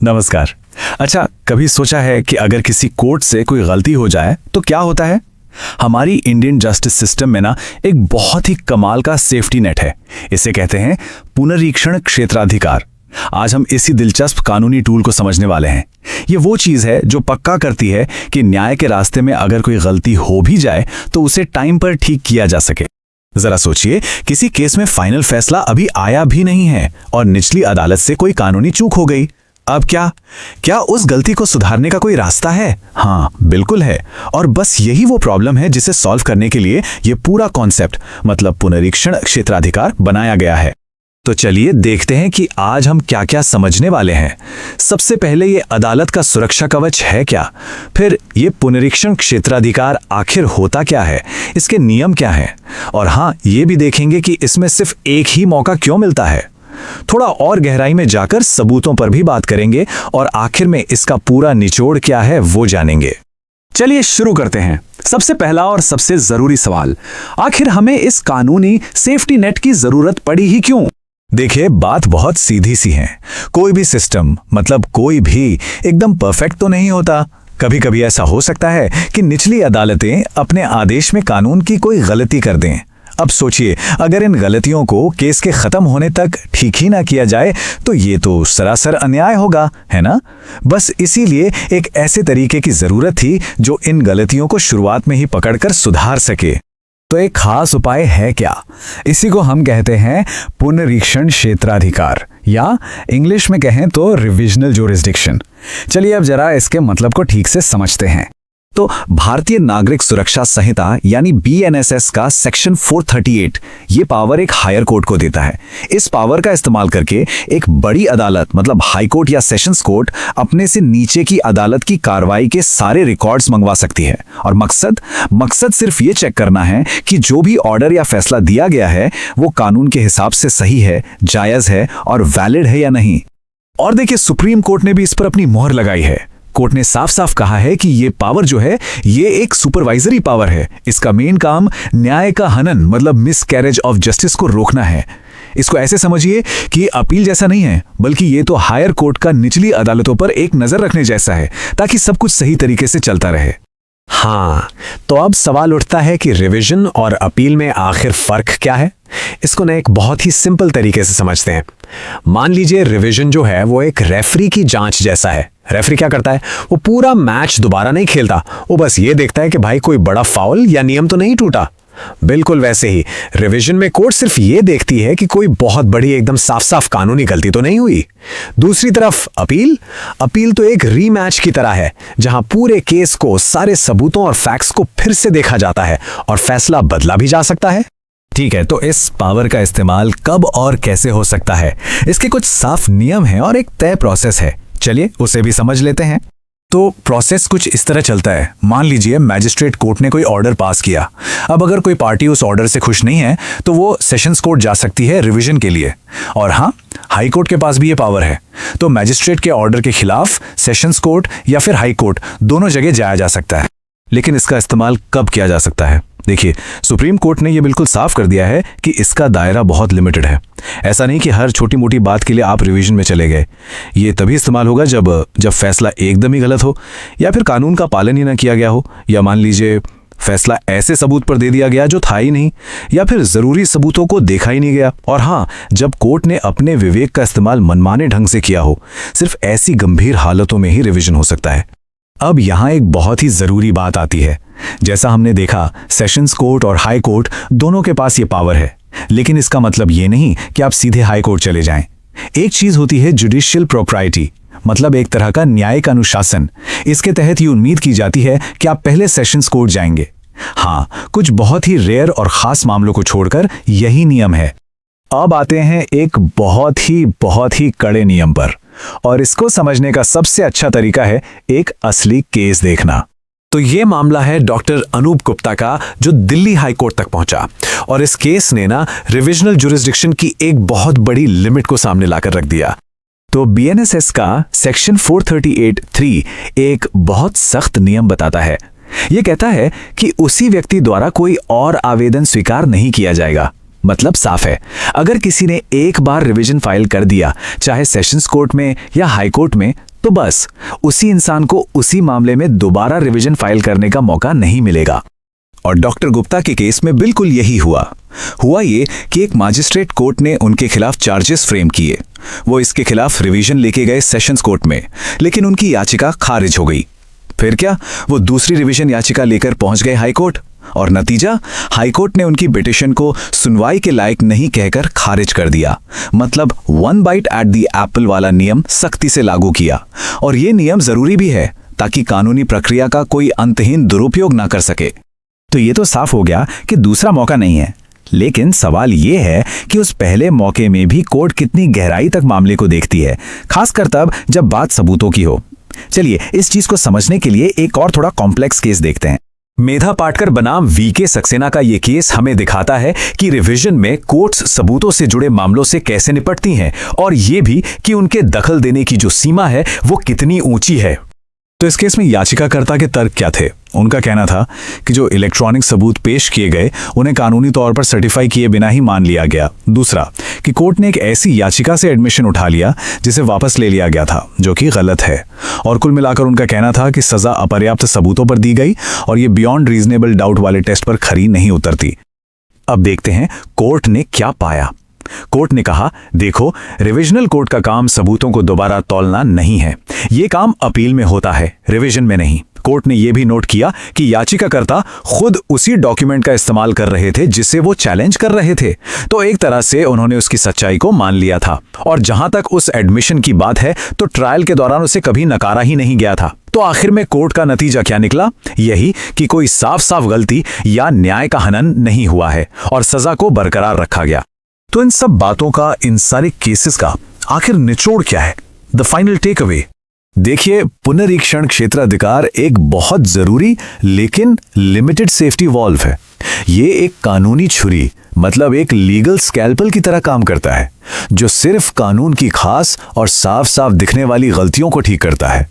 नमस्कार। अच्छा, कभी सोचा है कि अगर किसी कोर्ट से कोई गलती हो जाए तो क्या होता है? हमारी इंडियन जस्टिस सिस्टम में ना एक बहुत ही कमाल का सेफ्टी नेट है। इसे कहते हैं पुनरीक्षण क्षेत्राधिकार। आज हम इसी दिलचस्प कानूनी टूल को समझने वाले हैं। ये वो चीज है जो पक्का करती है कि न्याय के रास्ते में अगर कोई गलती हो भी जाए तो उसे टाइम पर ठीक किया जा सके। जरा सोचिए, किसी केस में फाइनल फैसला अभी आया भी नहीं है और निचली अदालत से कोई कानूनी चूक हो गई। अब क्या उस गलती को सुधारने का कोई रास्ता है? हाँ, बिल्कुल है। और बस यही वो प्रॉब्लम है जिसे सॉल्व करने के लिए ये पूरा कॉन्सेप्ट मतलब पुनरीक्षण क्षेत्राधिकार बनाया गया है। तो चलिए देखते हैं कि आज हम क्या क्या समझने वाले हैं। सबसे पहले ये अदालत का सुरक्षा कवच है क्या? फिर ये पुनरीक्षण क्षेत्राधिकार आखिर होता क्या है, इसके नियम क्या हैं? और हाँ, ये भी देखेंगे कि इसमें सिर्फ एक ही मौका क्यों मिलता है। थोड़ा और गहराई में जाकर सबूतों पर भी बात करेंगे और आखिर में इसका पूरा निचोड़ क्या है वो जानेंगे। चलिए शुरू करते हैं। सबसे पहला और सबसे जरूरी सवाल, आखिर हमें इस कानूनी सेफ्टी नेट की जरूरत पड़ी ही क्यों? देखिए, बात बहुत सीधी सी है। कोई भी सिस्टम मतलब कोई भी एकदम परफेक्ट तो नहीं होता। कभी कभी ऐसा हो सकता है कि निचली अदालतें अपने आदेश में कानून की कोई गलती कर दें। अब सोचिए, अगर इन गलतियों को केस के खत्म होने तक ठीक ही ना किया जाए तो ये तो सरासर अन्याय होगा, है ना? बस इसीलिए एक ऐसे तरीके की जरूरत थी जो इन गलतियों को शुरुआत में ही पकड़कर सुधार सके। तो एक खास उपाय है क्या? इसी को हम कहते हैं पुनरीक्षण क्षेत्राधिकार, या इंग्लिश में कहें तो रिविजनल ज्यूरिसडिक्शन। चलिए अब जरा इसके मतलब को ठीक से समझते हैं। तो भारतीय नागरिक सुरक्षा संहिता यानी BNSS का सेक्शन 438 ये पावर एक हायर कोर्ट को देता है। इस पावर का इस्तेमाल करके एक बड़ी अदालत मतलब हाई कोर्ट या सेशंस कोर्ट अपने से नीचे की अदालत की कार्रवाई के सारे रिकॉर्ड्स मंगवा सकती है। और मकसद सिर्फ ये चेक करना है कि जो भी ऑर्डर या फैसला दिया गया है वो कानून के हिसाब से सही है, जायज है और वैलिड है या नहीं। और देखिए, सुप्रीम कोर्ट ने भी इस पर अपनी मोहर लगाई है। कोर्ट ने साफ साफ कहा है कि ये पावर जो है ये एक सुपरवाइजरी पावर है। इसका मेन काम न्याय का हनन मतलब मिसकैरेज ऑफ जस्टिस को रोकना है। इसको ऐसे समझिए कि अपील जैसा नहीं है, बल्कि ये तो हायर कोर्ट का निचली अदालतों पर एक नजर रखने जैसा है ताकि सब कुछ सही तरीके से चलता रहे। हाँ, तो अब सवाल उठता है कि रिवीजन और अपील में आखिर फर्क क्या है? इसको ना एक बहुत ही सिंपल तरीके से समझते हैं। मान लीजिए रिवीजन जो है वो एक रेफरी की जांच जैसा है। रेफरी क्या करता है? वो पूरा मैच दोबारा नहीं खेलता, वो बस ये देखता है कि भाई कोई बड़ा फाउल या नियम तो नहीं टूटा। बिल्कुल वैसे ही रिवीजन में कोर्ट सिर्फ ये देखती है कि कोई बहुत बड़ी एकदम साफ साफ कानूनी गलती तो नहीं हुई। दूसरी तरफ अपील तो एक रीमैच की तरह है जहां पूरे केस को सारे सबूतों और फैक्ट्स को फिर से देखा जाता है और फैसला बदला भी जा सकता है। ठीक है, तो इस पावर का इस्तेमाल कब और कैसे हो सकता है? इसके कुछ साफ नियम हैं और एक तय प्रोसेस है। चलिए उसे भी समझ लेते हैं। तो प्रोसेस कुछ इस तरह चलता है। मान लीजिए मैजिस्ट्रेट कोर्ट ने कोई ऑर्डर पास किया। अब अगर कोई पार्टी उस ऑर्डर से खुश नहीं है तो वो सेशंस कोर्ट जा सकती है रिवीजन के लिए। और हाँ, हाई कोर्ट के पास भी ये पावर है। तो मैजिस्ट्रेट के ऑर्डर के खिलाफ सेशंस कोर्ट या फिर हाई कोर्ट दोनों जगह जाया जा सकता है। लेकिन इसका इस्तेमाल कब किया जा सकता है? देखिए, सुप्रीम कोर्ट ने यह बिल्कुल साफ कर दिया है कि इसका दायरा बहुत लिमिटेड है। ऐसा नहीं कि हर छोटी मोटी बात के लिए आप रिवीजन में चले गए। ये तभी इस्तेमाल होगा जब फैसला एकदम ही गलत हो, या फिर कानून का पालन ही ना किया गया हो, या मान लीजिए फैसला ऐसे सबूत पर दे दिया गया जो था ही नहीं, या फिर जरूरी सबूतों को देखा ही नहीं गया। और हाँ, जब कोर्ट ने अपने विवेक का इस्तेमाल मनमाने ढंग से किया हो। सिर्फ ऐसी गंभीर हालतों में ही रिवीजन हो सकता है। अब यहाँ एक बहुत ही जरूरी बात आती है। जैसा हमने देखा, सेशंस कोर्ट और हाई कोर्ट दोनों के पास ये पावर है, लेकिन इसका मतलब ये नहीं कि आप सीधे हाई कोर्ट चले जाएं। एक चीज होती है जुडिशियल प्रोप्राइटी, मतलब एक तरह का न्यायिक अनुशासन। इसके तहत ये उम्मीद की जाती है कि आप पहले सेशंस कोर्ट जाएंगे। हाँ, कुछ बहुत ही रेयर और खास मामलों को छोड़कर यही नियम है। अब आते हैं एक बहुत ही कड़े नियम पर, और इसको समझने का सबसे अच्छा तरीका है एक असली केस देखना। तो ये मामला है डॉक्टर अनूप गुप्ता का, जो दिल्ली हाई कोर्ट तक पहुंचा। और इस केस ने ना रिविजनल ज्यूरिसडिक्शन की एक बहुत बड़ी लिमिट को सामने लाकर रख दिया। तो BNSS का सेक्शन 438(3) एक बहुत सख्त नियम बताता है। यह कहता है कि उसी व्यक्ति द्वारा कोई और आवेदन स्वीकार नहीं किया जाएगा। मतलब साफ है, अगर किसी ने एक बार रिवीजन फाइल कर दिया, चाहे सेशंस कोर्ट में या हाई कोर्ट में, तो बस उसी इंसान को उसी मामले में दोबारा रिवीजन फाइल करने का मौका नहीं मिलेगा। और डॉक्टर गुप्ता के केस में बिल्कुल यही हुआ ये कि एक मजिस्ट्रेट कोर्ट ने उनके खिलाफ चार्जेस फ्रेम किए। वो इसके खिलाफ रिवीजन लेके गए सेशंस कोर्ट में, लेकिन उनकी याचिका खारिज हो गई। फिर क्या, वो दूसरी रिवीजन याचिका लेकर पहुंच गए हाई कोर्ट, और नतीजा, हाई कोर्ट ने उनकी पिटीशन को सुनवाई के लायक नहीं कहकर खारिज कर दिया। मतलब one byte at the Apple वाला नियम सख्ती से लागू किया। और ये नियम जरूरी भी है ताकि कानूनी प्रक्रिया का कोई अंतहीन दुरुपयोग ना कर सके। तो ये तो साफ हो गया कि दूसरा मौका नहीं है, लेकिन सवाल ये है कि उस पहले मौके में भी कोर्ट कितनी गहराई तक मामले को देखती है, खासकर तब जब बात सबूतों की हो। चलिए इस चीज को समझने के लिए एक और थोड़ा कॉम्प्लेक्स केस देखते हैं। मेधा पाटकर बनाम वीके सक्सेना का ये केस हमें दिखाता है कि रिवीजन में कोर्ट्स सबूतों से जुड़े मामलों से कैसे निपटती हैं, और ये भी कि उनके दखल देने की जो सीमा है वो कितनी ऊंची है। तो इस केस में याचिकाकर्ता के तर्क क्या थे? उनका कहना था कि जो इलेक्ट्रॉनिक सबूत पेश किए गए उन्हें कानूनी तौर पर सर्टिफाई किए बिना ही मान लिया गया। दूसरा, कि कोर्ट ने एक ऐसी याचिका से एडमिशन उठा लिया जिसे वापस ले लिया गया था, जो कि गलत है। और कुल मिलाकर उनका कहना था कि सजा अपर्याप्त सबूतों पर दी गई और ये बियॉन्ड रीजनेबल डाउट वाले टेस्ट पर खरी नहीं उतरती। अब देखते हैं कोर्ट ने क्या पाया। कोर्ट ने कहा, देखो, रिविजनल कोर्ट का काम सबूतों को दोबारा तौलना नहीं है, ये काम अपील में होता है, रिवीजन में नहीं। कोर्ट ने यह भी नोट किया कि याचिकाकर्ता खुद उसी डॉक्यूमेंट का इस्तेमाल कर रहे थे जिसे वो चैलेंज कर रहे थे, तो एक तरह से उन्होंने उसकी सच्चाई को मान लिया था। और जहां तक उस एडमिशन की बात है, तो ट्रायल के दौरान उसे कभी नकारा ही नहीं गया था। तो आखिर में कोर्ट का नतीजा क्या निकला? यही कि कोई साफ साफ गलती या न्याय का हनन नहीं हुआ है और सजा को बरकरार रखा गया। तो इन सब बातों का, इन सारे केसेस का आखिर निचोड़ क्या है? The final takeaway. देखिए, पुनरीक्षण क्षेत्राधिकार एक बहुत जरूरी लेकिन लिमिटेड सेफ्टी वॉल्व है। ये एक कानूनी छुरी, मतलब एक लीगल स्कैल्पल की तरह काम करता है, जो सिर्फ कानून की खास और साफ साफ दिखने वाली गलतियों को ठीक करता है।